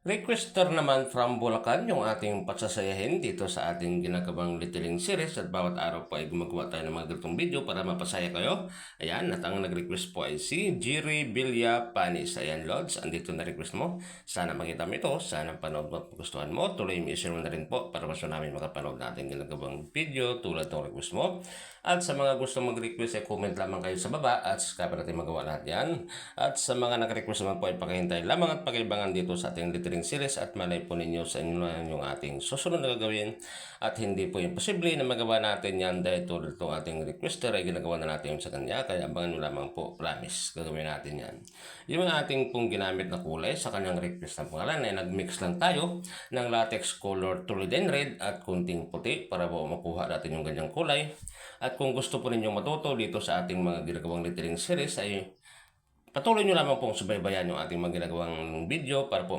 Requester naman from Bulacan yung ating patsasayahin dito sa ating ginagawang Littering Series at bawat araw po ay gumagawa tayo ng mga ganitong video para mapasaya kayo. Ayan, at ang nag-request po ay si Jiri Villa Panis. Ayan, Lods, andito na request mo. Sana makita mo ito, sana panood mo at gustuhan mo. Tuloy mo i-share mo na rin po para mas namin makapanood natin ginagawang video tulad ng request mo. At sa mga gusto mag-request ay comment lamang kayo sa baba at subscribe natin magawa lahat yan. At sa mga nag-request naman po ay pakihintay lamang at pakibangan dito sa ating Littering Series at malay po ninyo sa inyo na yung ating susunod na gagawin at hindi po imposible na magawa natin yan dahil tulad itong ating requester ay ginagawa na natin sa kanya kaya abangan nyo lamang po, promise, gagawin natin yan. Yung ating pong ginamit na kulay sa kanyang request na pangalan ay nagmix lang tayo ng latex color tuliden red at kunting puti para po makuha natin yung ganyang kulay. At kung gusto po ninyong matuto dito sa ating mga ginagawang Littering Series ay patuloy nyo lamang pong subaybayan yung ating mga ginagawang video para po